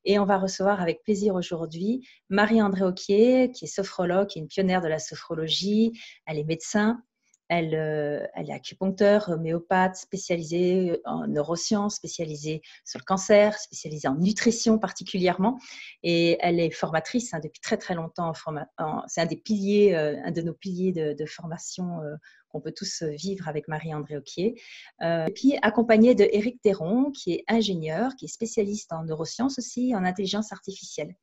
Et on va recevoir avec plaisir aujourd'hui Marie-Andrée Auquier, qui est sophrologue, qui est une pionnière de la sophrologie. Elle est médecin, elle est acupuncteur, homéopathe, spécialisée en neurosciences, spécialisée sur le cancer, spécialisée en nutrition particulièrement. Et elle est formatrice depuis très très longtemps. C'est un des piliers, un de nos piliers de formation qu'on peut tous vivre avec Marie-Andrée Auquier. Et puis accompagnée de Éric Théron, qui est ingénieur, qui est spécialiste en neurosciences aussi, en intelligence artificielle.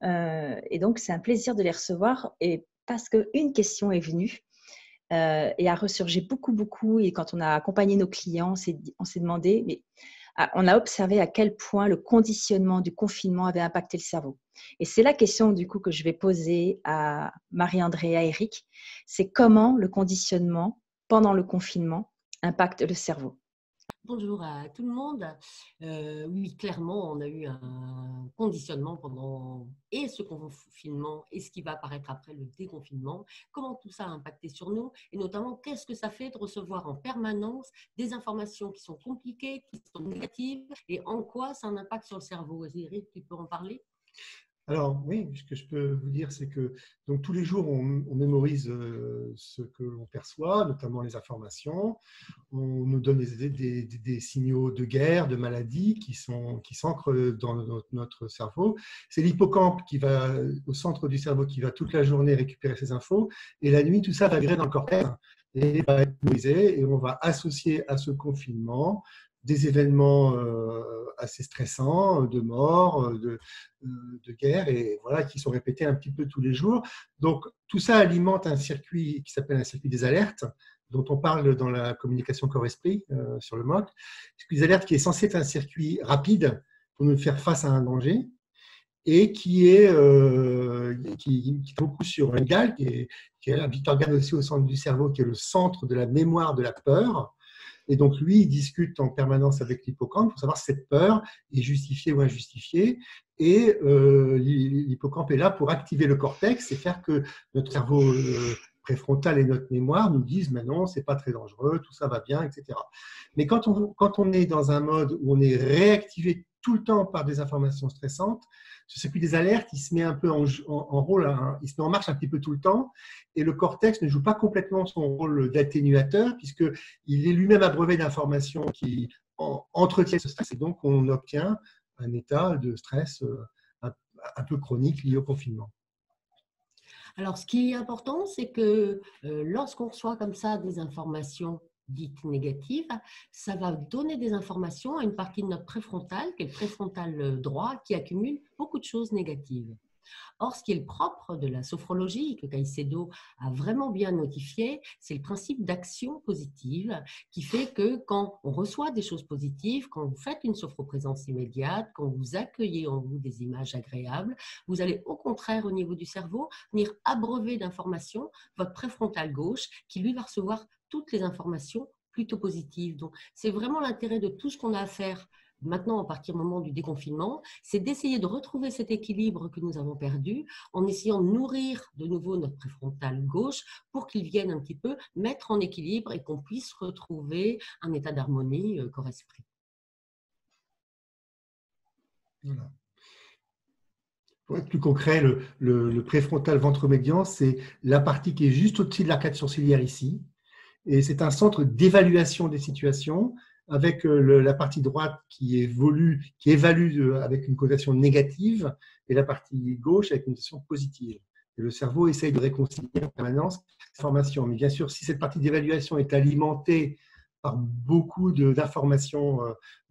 Et donc, c'est un plaisir de les recevoir et parce qu'une question est venue et a ressurgi beaucoup. Et quand on a accompagné nos clients, on s'est demandé, mais on a observé à quel point le conditionnement du confinement avait impacté le cerveau. Et c'est la question du coup que je vais poser à Marie-Andrée et à Éric. C'est comment le conditionnement pendant le confinement impacte le cerveau. Bonjour à tout le monde. Oui, clairement, on a eu un conditionnement pendant et ce confinement et ce qui va apparaître après le déconfinement. Comment tout ça a impacté sur nous et notamment qu'est-ce que ça fait de recevoir en permanence des informations qui sont compliquées, qui sont négatives et en quoi ça a un impact sur le cerveau. Eric, tu peux en parler? Alors oui, ce que je peux vous dire, c'est que donc, tous les jours, on mémorise ce que l'on perçoit, notamment les informations. On nous donne des signaux de guerre, de maladie qui s'ancrent dans notre cerveau. C'est l'hippocampe qui va au centre du cerveau, qui va toute la journée récupérer ces infos. Et la nuit, tout ça va virer dans le cortex et va être mémorisé. Et on va associer à ce confinement des événements assez stressants, de mort, de guerre, et voilà, qui sont répétés un petit peu tous les jours. Donc, tout ça alimente un circuit qui s'appelle un circuit des alertes, dont on parle dans la communication corps-esprit sur le MOC. Circuit des alertes qui est censé être un circuit rapide pour nous faire face à un danger, et qui est beaucoup sur un GAL, qui est un petit organe aussi au centre du cerveau, qui est le centre de la mémoire de la peur. Et donc, lui, il discute en permanence avec l'hippocampe pour savoir si cette peur est justifiée ou injustifiée. Et l'hippocampe est là pour activer le cortex et faire que notre cerveau préfrontal et notre mémoire nous disent « mais non, c'est pas très dangereux, tout ça va bien, etc. » Mais quand on est dans un mode où on est réactivé tout le temps par des informations stressantes, ce circuit des alertes, il se met un peu en rôle, hein, il se met en marche un petit peu tout le temps, et le cortex ne joue pas complètement son rôle d'atténuateur, puisqu'il est lui-même abreuvé d'informations qui entretiennent ce stress, et donc on obtient un état de stress un peu chronique lié au confinement. Alors, ce qui est important, c'est que lorsqu'on reçoit comme ça des informations dites négatives, ça va donner des informations à une partie de notre préfrontal, qui est le préfrontal droit, qui accumule beaucoup de choses négatives. Or, ce qui est le propre de la sophrologie, que Caicedo a vraiment bien notifié, c'est le principe d'action positive qui fait que quand on reçoit des choses positives, quand vous faites une sophroprésence immédiate, quand vous accueillez en vous des images agréables, vous allez au contraire au niveau du cerveau venir abreuver d'informations votre préfrontal gauche qui lui va recevoir toutes les informations plutôt positives. Donc, c'est vraiment l'intérêt de tout ce qu'on a à faire maintenant, à partir du moment du déconfinement, c'est d'essayer de retrouver cet équilibre que nous avons perdu en essayant de nourrir de nouveau notre préfrontal gauche pour qu'il vienne un petit peu mettre en équilibre et qu'on puisse retrouver un état d'harmonie corps-esprit. Voilà. Pour être plus concret, le préfrontal ventre médian, c'est la partie qui est juste au-dessus de l'arcade sourcilière ici. Et c'est un centre d'évaluation des situations avec la partie droite qui évalue avec une cotation négative et la partie gauche avec une cotation positive. Et le cerveau essaye de réconcilier en permanence ces informations. Mais bien sûr, si cette partie d'évaluation est alimentée par beaucoup d'informations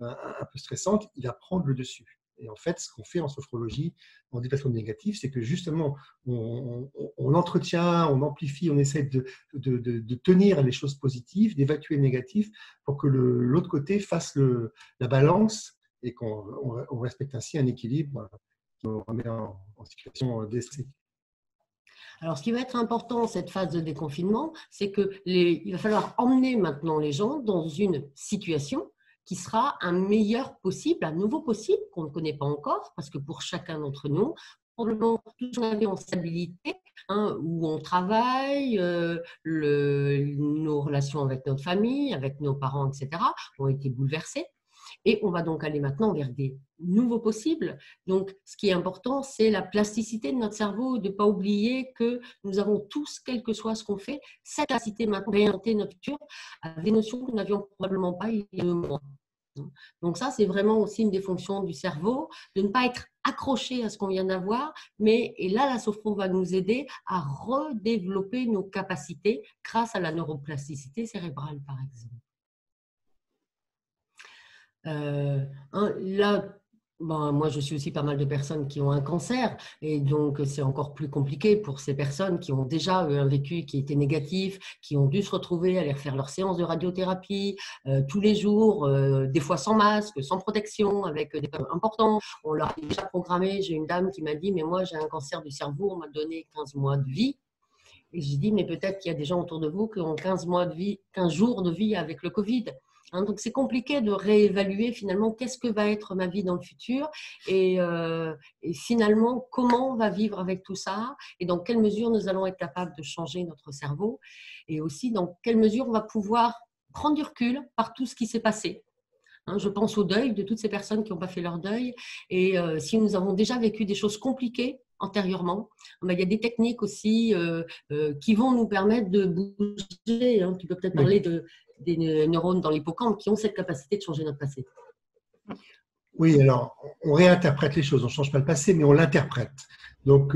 un peu stressantes, il va prendre le dessus. Et en fait, ce qu'on fait en sophrologie, en déplacement négatif, c'est que justement, on entretient, on amplifie, on essaie de tenir les choses positives, d'évacuer le négatif pour que l'autre côté fasse la balance et qu'on respecte ainsi un équilibre qu'on remet en situation déstressée. Alors, ce qui va être important dans cette phase de déconfinement, c'est qu'il va falloir emmener maintenant les gens dans une situation qui sera un meilleur possible, un nouveau possible qu'on ne connaît pas encore, parce que pour chacun d'entre nous, probablement toute une vie en stabilité, où on travaille, nos relations avec notre famille, avec nos parents, etc., ont été bouleversées. Et on va donc aller maintenant vers des nouveaux possibles. Donc, ce qui est important, c'est la plasticité de notre cerveau, de ne pas oublier que nous avons tous, quel que soit ce qu'on fait, cette capacité maintenant de réinventer notre futur avec des notions que nous n'avions probablement pas il y a 2 mois. Donc ça, c'est vraiment aussi une des fonctions du cerveau, de ne pas être accroché à ce qu'on vient d'avoir, mais et là, la sophro va nous aider à redévelopper nos capacités grâce à la neuroplasticité cérébrale, par exemple. Là, moi, je suis aussi pas mal de personnes qui ont un cancer et donc c'est encore plus compliqué pour ces personnes qui ont déjà eu un vécu qui était négatif, qui ont dû se retrouver à aller refaire leur séance de radiothérapie tous les jours, des fois sans masque, sans protection, avec des problèmes importants. On l'a déjà programmé. J'ai une dame qui m'a dit « mais moi, j'ai un cancer du cerveau, on m'a donné 15 mois de vie ». Et j'ai dit « mais peut-être qu'il y a des gens autour de vous qui ont 15 jours de vie avec le Covid ». Donc, c'est compliqué de réévaluer finalement qu'est-ce que va être ma vie dans le futur et finalement comment on va vivre avec tout ça et dans quelle mesure nous allons être capables de changer notre cerveau et aussi dans quelle mesure on va pouvoir prendre du recul par tout ce qui s'est passé. Je pense au deuil de toutes ces personnes qui n'ont pas fait leur deuil et si nous avons déjà vécu des choses compliquées antérieurement, il y a des techniques aussi qui vont nous permettre de bouger. Tu peux peut-être parler des neurones dans l'hippocampe qui ont cette capacité de changer notre passé. Oui, alors on réinterprète les choses, on ne change pas le passé, mais on l'interprète. Donc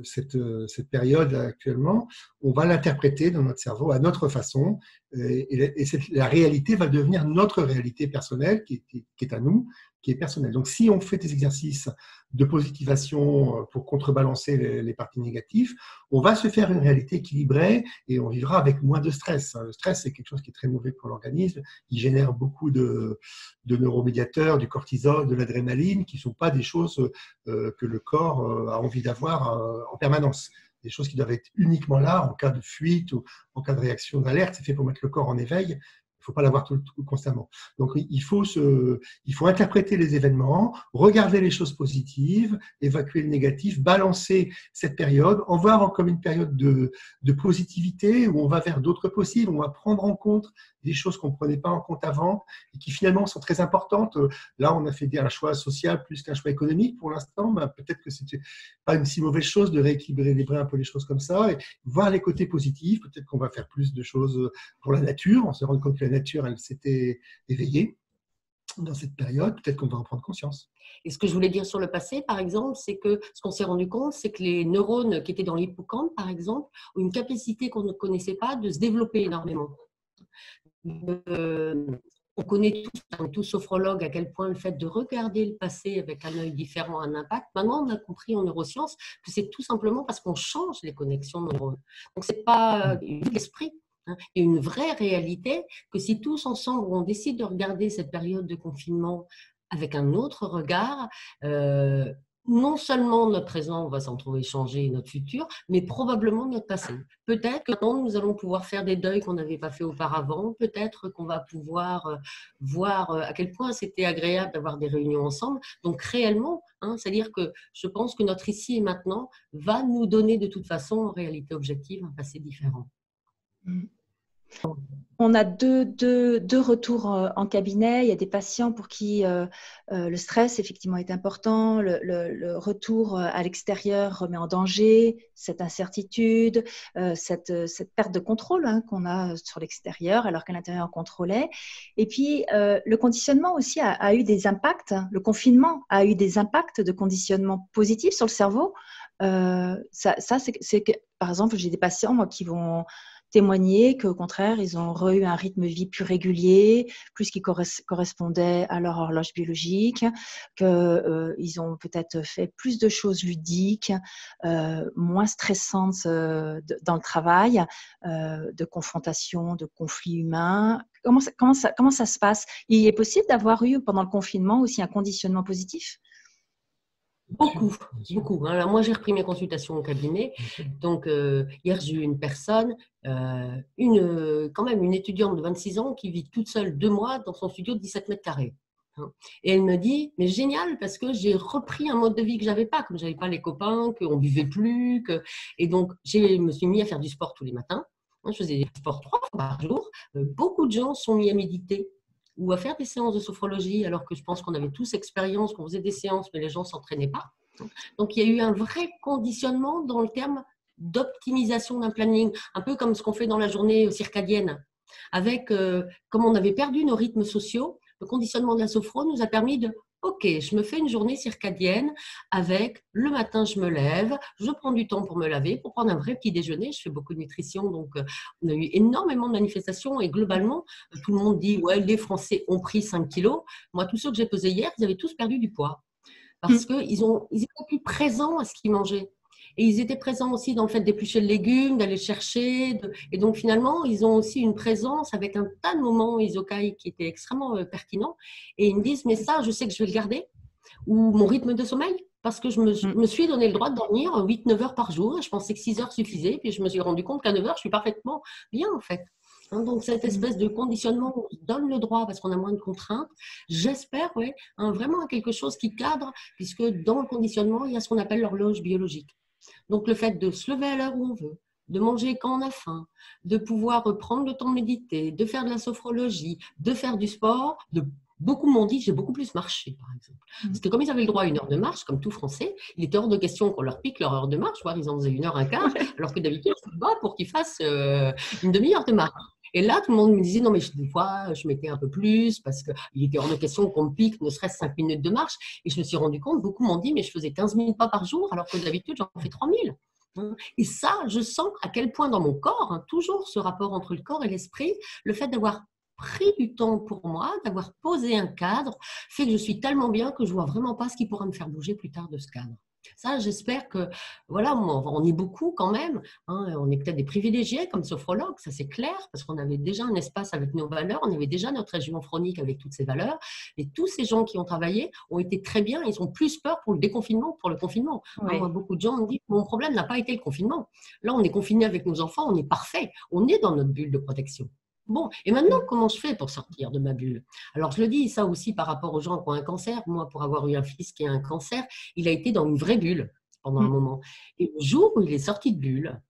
cette période actuellement, on va l'interpréter dans notre cerveau à notre façon et la réalité va devenir notre réalité personnelle qui est à nous, qui est personnelle. Donc si on fait des exercices de positivation pour contrebalancer les parties négatives, on va se faire une réalité équilibrée et on vivra avec moins de stress. Le stress, c'est quelque chose qui est très mauvais pour l'organisme. Il génère beaucoup de neuromédiateurs, du cortisol, de l'adrénaline, qui ne sont pas des choses que le corps a envie d'avoir en permanence. Des choses qui doivent être uniquement là en cas de fuite ou en cas de réaction d'alerte. C'est fait pour mettre le corps en éveil. Il ne faut pas l'avoir constamment. Donc, il faut interpréter les événements, regarder les choses positives, évacuer le négatif, balancer cette période, en voir comme une période de positivité où on va vers d'autres possibles, on va prendre en compte des choses qu'on ne prenait pas en compte avant et qui finalement sont très importantes. Là, on a fait un choix social plus qu'un choix économique pour l'instant. Peut-être que ce n'était pas une si mauvaise chose de rééquilibrer un peu les choses comme ça et voir les côtés positifs. Peut-être qu'on va faire plus de choses pour la nature. On se rend compte que la nature, elle s'était éveillée dans cette période. Peut-être qu'on va en prendre conscience. Et ce que je voulais dire sur le passé, par exemple, c'est que ce qu'on s'est rendu compte, c'est que les neurones qui étaient dans l'hippocampe, par exemple, ont une capacité qu'on ne connaissait pas de se développer énormément. On connaît tous sophrologues à quel point le fait de regarder le passé avec un œil différent a un impact. Maintenant, on a compris en neurosciences que c'est tout simplement parce qu'on change les connexions neuronales. Donc, ce n'est pas l'esprit. Il y a une vraie réalité que si tous ensemble, on décide de regarder cette période de confinement avec un autre regard, non seulement notre présent va s'en trouver changé, notre futur, mais probablement notre passé. Peut-être que maintenant, nous allons pouvoir faire des deuils qu'on n'avait pas fait auparavant. Peut-être qu'on va pouvoir voir à quel point c'était agréable d'avoir des réunions ensemble. Donc, réellement, c'est-à-dire que je pense que notre ici et maintenant va nous donner de toute façon, en réalité objective, un passé différent. On a deux retours en cabinet. Il y a des patients pour qui le stress, effectivement, est important. Le retour à l'extérieur remet en danger cette incertitude, cette perte de contrôle qu'on a sur l'extérieur alors qu'à l'intérieur, on contrôlait. Et puis, le conditionnement aussi a eu des impacts. Le confinement a eu des impacts de conditionnement positifs sur le cerveau. C'est que, par exemple, j'ai des patients moi, qui vont témoigner qu'au contraire, ils ont eu un rythme de vie plus régulier, plus qui correspondait à leur horloge biologique, qu'ils ont peut-être fait plus de choses ludiques, moins stressantes dans le travail, de confrontation, de conflits humains. Comment ça se passe? Il est possible d'avoir eu pendant le confinement aussi un conditionnement positif? Beaucoup. Alors, moi, j'ai repris mes consultations au cabinet. Donc, hier, j'ai eu une personne, quand même une étudiante de 26 ans qui vit toute seule 2 mois dans son studio de 17 mètres carrés. Et elle me dit, mais génial, parce que j'ai repris un mode de vie que je n'avais pas, comme je n'avais pas les copains, qu'on ne buvait plus. Et donc, je me suis mis à faire du sport tous les matins. Je faisais du sport 3 fois par jour. Beaucoup de gens sont mis à méditer. ou à faire des séances de sophrologie, alors que je pense qu'on avait tous expérience, qu'on faisait des séances, mais les gens ne s'entraînaient pas. Donc, il y a eu un vrai conditionnement dans le terme d'optimisation d'un planning, un peu comme ce qu'on fait dans la journée circadienne. Avec, comme on avait perdu nos rythmes sociaux, le conditionnement de la sophro nous a permis de OK, je me fais une journée circadienne avec le matin, je me lève, je prends du temps pour me laver, pour prendre un vrai petit déjeuner. Je fais beaucoup de nutrition, donc on a eu énormément de manifestations et globalement, tout le monde dit ouais, les Français ont pris 5 kilos. Moi, tous ceux que j'ai pesés hier, ils avaient tous perdu du poids parce qu'ils étaient plus présents à ce qu'ils mangeaient. Et ils étaient présents aussi dans le fait d'éplucher le légume, d'aller chercher. Et donc, finalement, ils ont aussi une présence avec un tas de moments isokai qui étaient extrêmement pertinents. Et ils me disent, mais ça, je sais que je vais le garder. Ou mon rythme de sommeil, parce que je me suis donné le droit de dormir 8-9 heures par jour. Je pensais que 6 heures suffisaient. Puis je me suis rendu compte qu'à 9 heures, je suis parfaitement bien, en fait. Donc, cette espèce de conditionnement, on se donne le droit parce qu'on a moins de contraintes. J'espère, vraiment quelque chose qui cadre, puisque dans le conditionnement, il y a ce qu'on appelle l'horloge biologique. Donc, le fait de se lever à l'heure où on veut, de manger quand on a faim, de pouvoir prendre le temps de méditer, de faire de la sophrologie, de faire du sport. Beaucoup m'ont dit, j'ai beaucoup plus marché, par exemple. Parce que comme ils avaient le droit à 1 heure de marche, comme tout Français, il était hors de question qu'on leur pique leur heure de marche, voire ils en faisaient 1 heure, un quart, alors que d'habitude, je me bats pour qu'ils fassent une demi-heure de marche. Et là, tout le monde me disait, non, mais des fois, je mettais un peu plus parce qu'il était hors de question qu'on me pique ne serait-ce 5 minutes de marche. Et je me suis rendu compte, beaucoup m'ont dit, mais je faisais 15 000 pas par jour, alors que d'habitude, j'en fais 3 000. Et ça, je sens à quel point dans mon corps, toujours ce rapport entre le corps et l'esprit, le fait d'avoir pris du temps pour moi, d'avoir posé un cadre, fait que je suis tellement bien que je ne vois vraiment pas ce qui pourra me faire bouger plus tard de ce cadre. Ça, j'espère que, voilà, on est beaucoup quand même, on est peut-être des privilégiés comme sophrologues, ça c'est clair, parce qu'on avait déjà un espace avec nos valeurs, on avait déjà notre région phronique avec toutes ces valeurs, et tous ces gens qui ont travaillé ont été très bien, ils ont plus peur pour le déconfinement que pour le confinement. Oui. Moi, beaucoup de gens me disent, mon problème n'a pas été le confinement. Là, on est confiné avec nos enfants, on est parfait, on est dans notre bulle de protection. Bon, et maintenant, comment je fais pour sortir de ma bulle? Alors, je le dis, ça aussi par rapport aux gens qui ont un cancer. Moi, pour avoir eu un fils qui a un cancer, il a été dans une vraie bulle pendant un moment. Et le jour où il est sorti de bulle,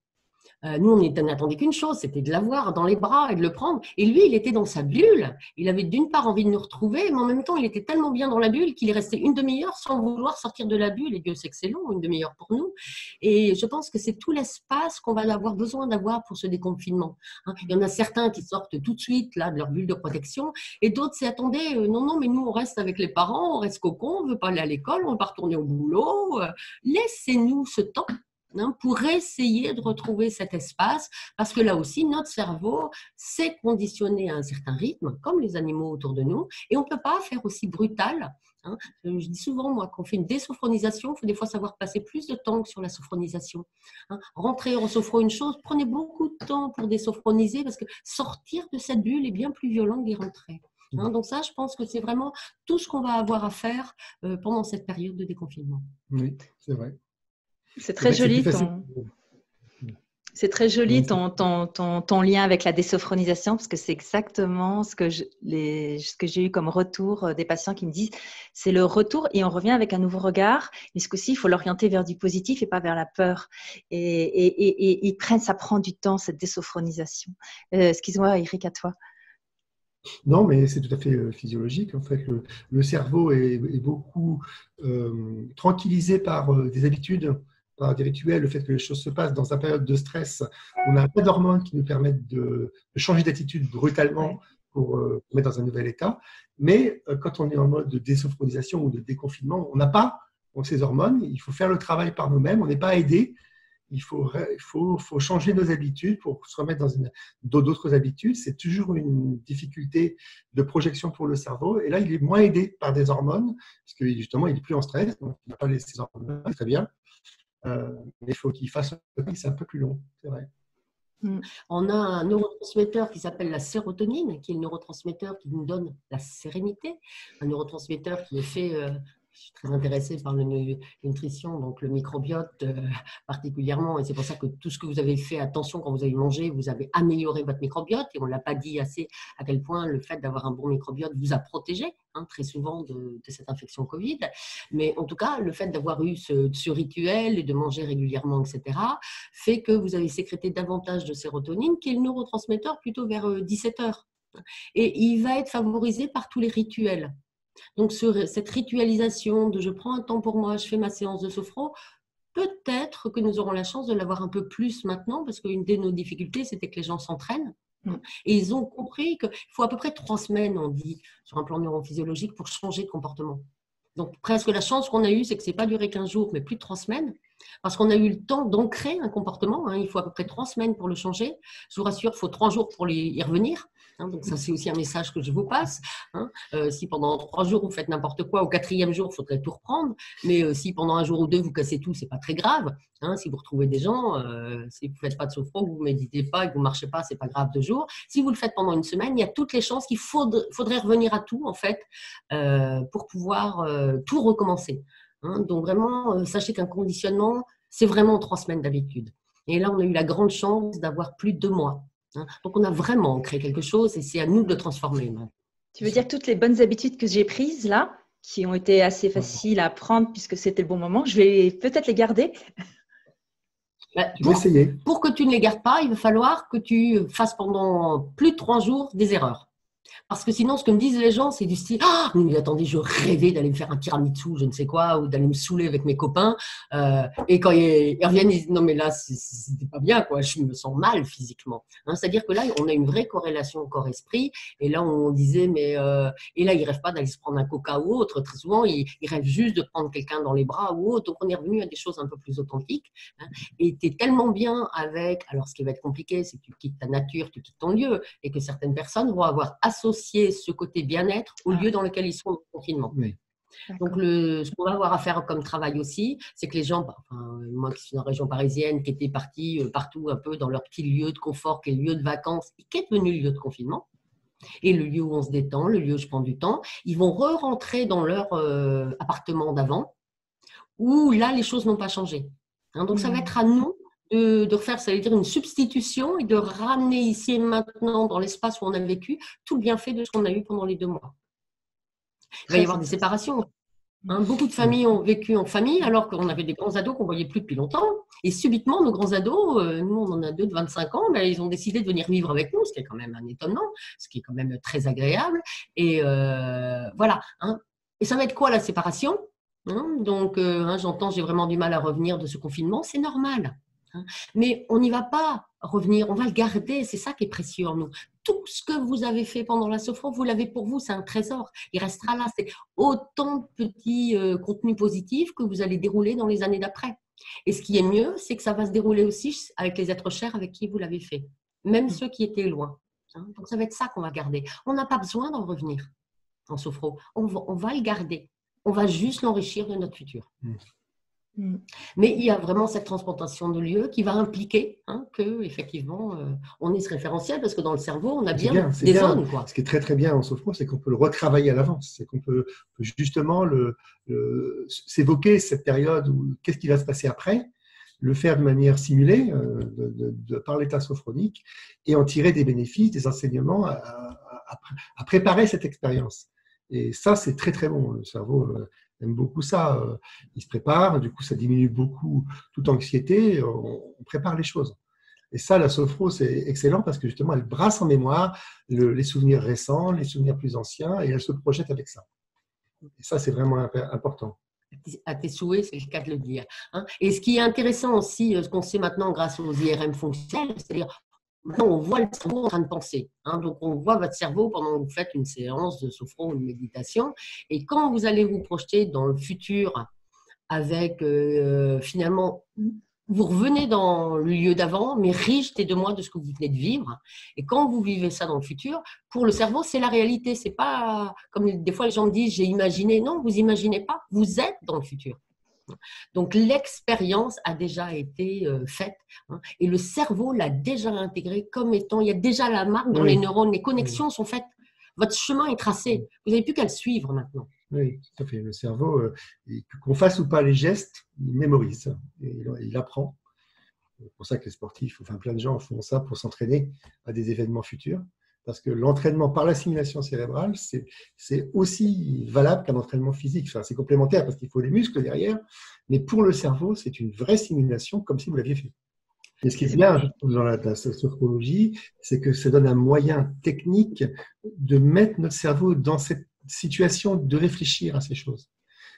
nous, on n'attendait qu'une chose, c'était de l'avoir dans les bras et de le prendre. Et lui, il était dans sa bulle. Il avait d'une part envie de nous retrouver, mais en même temps, il était tellement bien dans la bulle qu'il est resté une demi-heure sans vouloir sortir de la bulle. Et Dieu sait que c'est long, une demi-heure pour nous. Et je pense que c'est tout l'espace qu'on va avoir besoin d'avoir pour ce déconfinement. Il y en a certains qui sortent tout de suite là, de leur bulle de protection. Et d'autres, c'est attendez, non, mais nous, on reste avec les parents, on reste cocon, on ne veut pas aller à l'école, on ne veut pas retourner au boulot. Laissez-nous ce temps pour essayer de retrouver cet espace, parce que là aussi, notre cerveau s'est conditionné à un certain rythme, comme les animaux autour de nous, et on ne peut pas faire aussi brutal. Je dis souvent, moi, qu'on fait une désophronisation, il faut des fois savoir passer plus de temps que sur la sophronisation. Rentrer en sophro une chose, prenez beaucoup de temps pour désophroniser, parce que sortir de cette bulle est bien plus violent qu'y rentrer. Donc ça, je pense que c'est vraiment tout ce qu'on va avoir à faire pendant cette période de déconfinement. Oui, c'est vrai. C'est très joli ton lien avec la désophronisation, parce que c'est exactement ce que j'ai eu comme retour des patients qui me disent, c'est le retour et on revient avec un nouveau regard, mais ce coup-ci, il faut l'orienter vers du positif et pas vers la peur. Et ça prend du temps, cette désophronisation. Excuse-moi, Eric, à toi. Non, mais c'est tout à fait physiologique. En fait, le cerveau est beaucoup tranquillisé par des habitudes, par des rituels, le fait que les choses se passent dans une période de stress. On n'a pas d'hormones qui nous permettent de changer d'attitude brutalement pour mettre dans un nouvel état. Mais quand on est en mode de désophronisation ou de déconfinement, on n'a pas ces hormones. Il faut faire le travail par nous-mêmes. On n'est pas aidé. Il faut changer nos habitudes pour se remettre dans d'autres habitudes. C'est toujours une difficulté de projection pour le cerveau. Et là, il est moins aidé par des hormones, parce que justement, il n'est plus en stress. Donc, il n'a pas laissé ses hormones. C'est très bien. Mais il faut qu'il fasse c'est un peu plus long, c'est vrai. On a un neurotransmetteur qui s'appelle la sérotonine, qui est le neurotransmetteur qui nous donne la sérénité. Un neurotransmetteur qui est fait... Je suis très intéressée par la nutrition, donc le microbiote particulièrement. Et c'est pour ça que tout ce que vous avez fait, attention, quand vous avez mangé, vous avez amélioré votre microbiote. Et on ne l'a pas dit assez à quel point le fait d'avoir un bon microbiote vous a protégé très souvent de cette infection Covid. Mais en tout cas, le fait d'avoir eu ce rituel et de manger régulièrement, etc., fait que vous avez sécrété davantage de sérotonine, qui est le neurotransmetteur plutôt vers 17 heures. Et il va être favorisé par tous les rituels. Donc, cette ritualisation de je prends un temps pour moi, je fais ma séance de sophro, peut-être que nous aurons la chance de l'avoir un peu plus maintenant, parce qu'une de nos difficultés, c'était que les gens s'entraînent. Et ils ont compris qu'il faut à peu près 3 semaines, on dit, sur un plan neurophysiologique, pour changer de comportement. Donc, presque la chance qu'on a eue, c'est que ce n'est pas duré 15 jours, mais plus de 3 semaines, parce qu'on a eu le temps d'ancrer un comportement. Il faut à peu près 3 semaines pour le changer. Je vous rassure, il faut 3 jours pour y revenir. Donc, ça, c'est aussi un message que je vous passe. Si pendant 3 jours, vous faites n'importe quoi, au 4e jour, il faudrait tout reprendre. Mais si pendant 1 jour ou 2, vous cassez tout, ce n'est pas très grave. Si vous retrouvez des gens, si vous ne faites pas de sophro, que vous ne méditez pas, que vous ne marchez pas, ce n'est pas grave 2 jours. Si vous le faites pendant 1 semaine, il y a toutes les chances qu'il faudrait revenir à tout, en fait, pour pouvoir tout recommencer. Donc, vraiment, sachez qu'un conditionnement, c'est vraiment 3 semaines d'habitude. Et là, on a eu la grande chance d'avoir plus de 2 mois. Donc, on a vraiment créé quelque chose et c'est à nous de le transformer. Tu veux dire que toutes les bonnes habitudes que j'ai prises là, qui ont été assez faciles à prendre puisque c'était le bon moment, je vais peut-être les garder. Pour que tu ne les gardes pas, il va falloir que tu fasses pendant plus de 3 jours des erreurs. Parce que sinon, ce que me disent les gens, c'est du style « Ah, mais attendez, je rêvais d'aller me faire un tiramisu, je ne sais quoi, ou d'aller me saouler avec mes copains. Et quand ils reviennent, ils disent « Non, mais là, c'était pas bien, quoi. Je me sens mal physiquement. » C'est-à-dire que là, on a une vraie corrélation corps-esprit. Et là, on disait « Mais… Et là, ils ne rêvent pas d'aller se prendre un coca ou autre. Très souvent, ils rêvent juste de prendre quelqu'un dans les bras ou autre. Donc, on est revenu à des choses un peu plus authentiques. Et tu es tellement bien avec… Alors, ce qui va être compliqué, c'est que tu quittes ta nature, tu quittes ton lieu. Et que certaines personnes vont avoir associé ce côté bien-être au lieu dans lequel ils sont en confinement. Oui. Donc, ce qu'on va avoir à faire comme travail aussi, c'est que les gens, moi qui suis dans la région parisienne, qui étaient partis partout un peu dans leur petit lieu de confort, qui est le lieu de vacances, et qui est devenu le lieu de confinement, et le lieu où on se détend, le lieu où je prends du temps, ils vont re-rentrer dans leur appartement d'avant, où là, les choses n'ont pas changé. Donc, ça va être à nous de refaire, ça veut dire une substitution et de ramener ici et maintenant dans l'espace où on a vécu tout le bienfait de ce qu'on a eu pendant les 2 mois. Il va y avoir des séparations. Beaucoup de familles ont vécu en famille alors qu'on avait des grands ados qu'on ne voyait plus depuis longtemps. Et subitement, nos grands ados, nous on en a 2 de 25 ans, ils ont décidé de venir vivre avec nous, ce qui est quand même un étonnement, ce qui est quand même très agréable. Et voilà. Et ça va être quoi la séparation ? Donc, j'entends, j'ai vraiment du mal à revenir de ce confinement, c'est normal. Mais on n'y va pas revenir, on va le garder, c'est ça qui est précieux en nous. Tout ce que vous avez fait pendant la sophro, vous l'avez pour vous, c'est un trésor. Il restera là, c'est autant de petits contenus positifs que vous allez dérouler dans les années d'après. Et ce qui est mieux, c'est que ça va se dérouler aussi avec les êtres chers avec qui vous l'avez fait, même ceux qui étaient loin. Donc ça va être ça qu'on va garder. On n'a pas besoin d'en revenir en sophro, on va le garder. On va juste l'enrichir de notre futur. Mais il y a vraiment cette transplantation de lieu qui va impliquer que effectivement on est ce référentiel parce que dans le cerveau on a bien des zones. Quoi. Ce qui est très très bien en sophro, c'est qu'on peut le retravailler à l'avance, c'est qu'on peut justement s'évoquer cette période où qu'est-ce qui va se passer après, le faire de manière simulée par l'état sophronique et en tirer des bénéfices, des enseignements à préparer cette expérience. Et ça c'est très très bon, le cerveau aime beaucoup ça, il se prépare, du coup ça diminue beaucoup toute anxiété, on prépare les choses. Et ça, la sophro, c'est excellent parce que justement, elle brasse en mémoire les souvenirs récents, les souvenirs plus anciens, et elle se projette avec ça. Et ça, c'est vraiment important. À tes souhaits, c'est le cas de le dire. Et ce qui est intéressant aussi, ce qu'on sait maintenant grâce aux IRM fonctionnels, c'est-à-dire maintenant, on voit le cerveau en train de penser. Donc, on voit votre cerveau pendant que vous faites une séance de sophro ou de méditation. Et quand vous allez vous projeter dans le futur avec, finalement, vous revenez dans le lieu d'avant, mais riche des 2 mois de ce que vous venez de vivre. Et quand vous vivez ça dans le futur, pour le cerveau, c'est la réalité. C'est pas comme des fois les gens me disent « j'ai imaginé ». Non, vous imaginez pas. Vous êtes dans le futur. Donc, l'expérience a déjà été faite et le cerveau l'a déjà intégré comme étant, il y a déjà la marque dans les neurones, les connexions sont faites, votre chemin est tracé, vous n'avez plus qu'à le suivre maintenant. Oui, tout à fait. Le cerveau, qu'on fasse ou pas les gestes, il mémorise, il apprend. C'est pour ça que les sportifs, enfin plein de gens font ça pour s'entraîner à des événements futurs. Parce que l'entraînement par la simulation cérébrale, c'est aussi valable qu'un entraînement physique. Enfin, c'est complémentaire parce qu'il faut des muscles derrière, mais pour le cerveau, c'est une vraie simulation comme si vous l'aviez fait. Et ce qui est bien, je trouve, dans la sophrologie, c'est que ça donne un moyen technique de mettre notre cerveau dans cette situation de réfléchir à ces choses,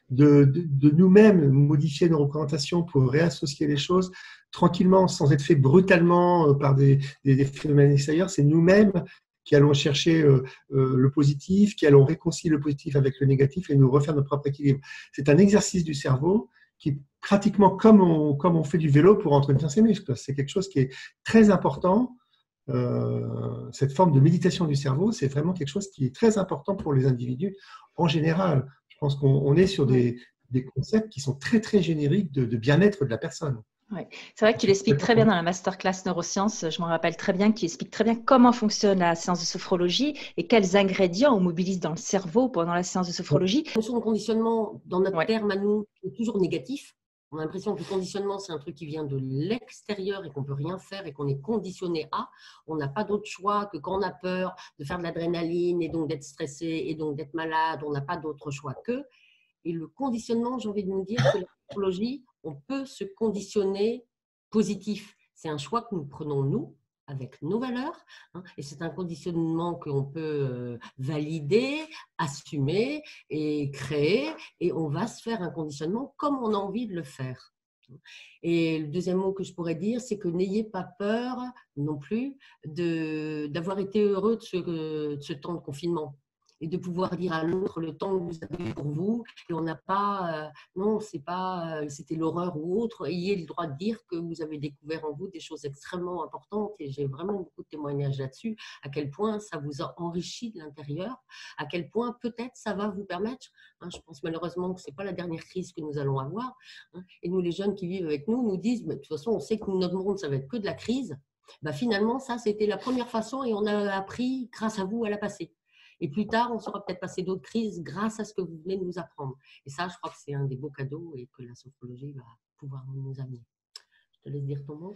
de nous-mêmes modifier nos représentations pour réassocier les choses tranquillement, sans être fait brutalement par des phénomènes extérieurs. C'est nous-mêmes qui allons chercher le positif, qui allons réconcilier le positif avec le négatif et nous refaire notre propre équilibre. C'est un exercice du cerveau qui est pratiquement comme on fait du vélo pour entretenir ses muscles. C'est quelque chose qui est très important. Cette forme de méditation du cerveau, c'est vraiment quelque chose qui est très important pour les individus en général. Je pense qu'on est sur des concepts qui sont très, très génériques de bien-être de la personne. Oui. C'est vrai que tu l'expliques très bien dans la masterclass neurosciences. Je m'en rappelle très bien que tu expliques très bien comment fonctionne la séance de sophrologie et quels ingrédients on mobilise dans le cerveau pendant la séance de sophrologie. La notion de conditionnement, dans notre terme à nous, est toujours négatif. On a l'impression que le conditionnement, c'est un truc qui vient de l'extérieur et qu'on ne peut rien faire et qu'on est conditionné à. On n'a pas d'autre choix que quand on a peur de faire de l'adrénaline et donc d'être stressé et donc d'être malade, on n'a pas d'autre choix que. Et le conditionnement, j'ai envie de nous dire que la psychologie, on peut se conditionner positif. C'est un choix que nous prenons, nous, avec nos valeurs. Et c'est un conditionnement qu'on peut valider, assumer et créer. Et on va se faire un conditionnement comme on a envie de le faire. Et le deuxième mot que je pourrais dire, c'est que n'ayez pas peur non plus d'avoir été heureux de ce temps de confinement. Et de pouvoir dire à l'autre le temps que vous avez pour vous, et on n'a pas, non, c'est pas, c'était l'horreur ou autre, ayez le droit de dire que vous avez découvert en vous des choses extrêmement importantes, et j'ai vraiment beaucoup de témoignages là-dessus, à quel point ça vous a enrichi de l'intérieur, à quel point peut-être ça va vous permettre, je pense malheureusement que ce n'est pas la dernière crise que nous allons avoir, et nous les jeunes qui vivent avec nous nous disent, de toute façon on sait que notre monde ça va être que de la crise, finalement ça c'était la première façon et on a appris grâce à vous à la passer. Et plus tard, on saura peut-être passer d'autres crises grâce à ce que vous venez de nous apprendre. Et ça, je crois que c'est un des beaux cadeaux et que la sophrologie va pouvoir nous amener. Je te laisse dire ton mot.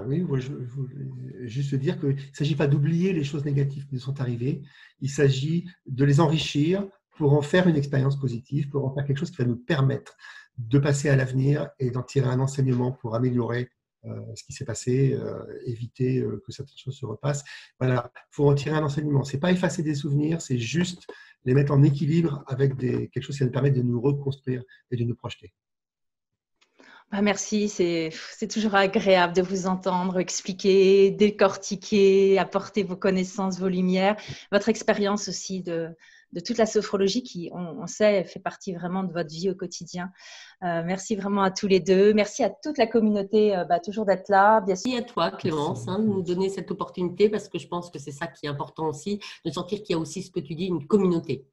Oui, je voulais juste dire qu'il ne s'agit pas d'oublier les choses négatives qui nous sont arrivées. Il s'agit de les enrichir pour en faire une expérience positive, pour en faire quelque chose qui va nous permettre de passer à l'avenir et d'en tirer un enseignement pour améliorer ce qui s'est passé, éviter que certaines choses se repassent. Voilà, il faut en tirer un enseignement. Ce n'est pas effacer des souvenirs, c'est juste les mettre en équilibre avec quelque chose qui va nous permettre de nous reconstruire et de nous projeter. Merci, c'est toujours agréable de vous entendre expliquer, décortiquer, apporter vos connaissances, vos lumières, votre expérience aussi de toute la sophrologie qui, on sait, fait partie vraiment de votre vie au quotidien. Merci vraiment à tous les deux. Merci à toute la communauté toujours d'être là. Bien sûr. Merci à toi, Clémence, de nous donner cette opportunité parce que je pense que c'est ça qui est important aussi, de sentir qu'il y a aussi ce que tu dis, une communauté.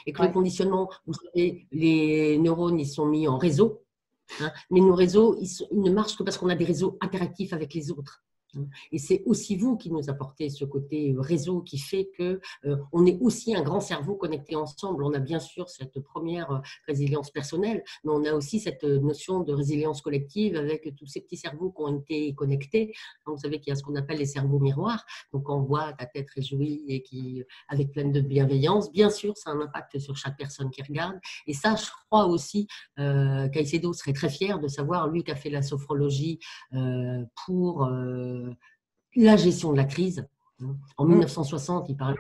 Et que le conditionnement, vous savez, les neurones, ils sont mis en réseau. Mais nos réseaux, ils ne marchent que parce qu'on a des réseaux interactifs avec les autres. Et c'est aussi vous qui nous apportez ce côté réseau qui fait qu'on est aussi un grand cerveau connecté ensemble. On a bien sûr cette première résilience personnelle, mais on a aussi cette notion de résilience collective avec tous ces petits cerveaux qui ont été connectés. Donc, vous savez qu'il y a ce qu'on appelle les cerveaux miroirs. Donc, on voit ta tête réjouie et qui, avec pleine de bienveillance. Bien sûr, ça a un impact sur chaque personne qui regarde. Et ça, je crois aussi, Caicedo serait très fier de savoir, lui qui a fait la sophrologie pour la gestion de la crise. En 1960, il parlait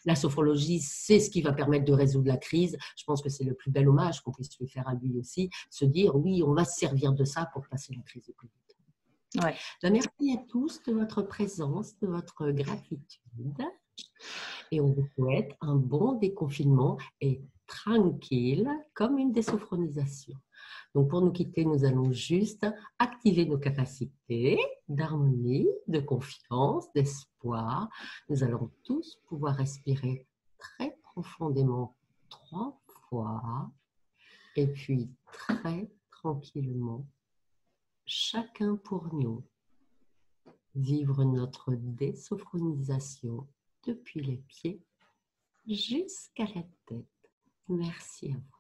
la sophrologie, c'est ce qui va permettre de résoudre la crise. Je pense que c'est le plus bel hommage qu'on puisse lui faire à lui aussi, se dire oui, on va se servir de ça pour passer la crise du Covid. Ouais. Merci à tous de votre présence, de votre gratitude. Et on vous souhaite un bon déconfinement et tranquille comme une désophonisation. Donc, pour nous quitter, nous allons juste activer nos capacités d'harmonie, de confiance, d'espoir. Nous allons tous pouvoir respirer très profondément 3 fois et puis très tranquillement, chacun pour nous, vivre notre désophonisation depuis les pieds jusqu'à la tête. Merci à vous.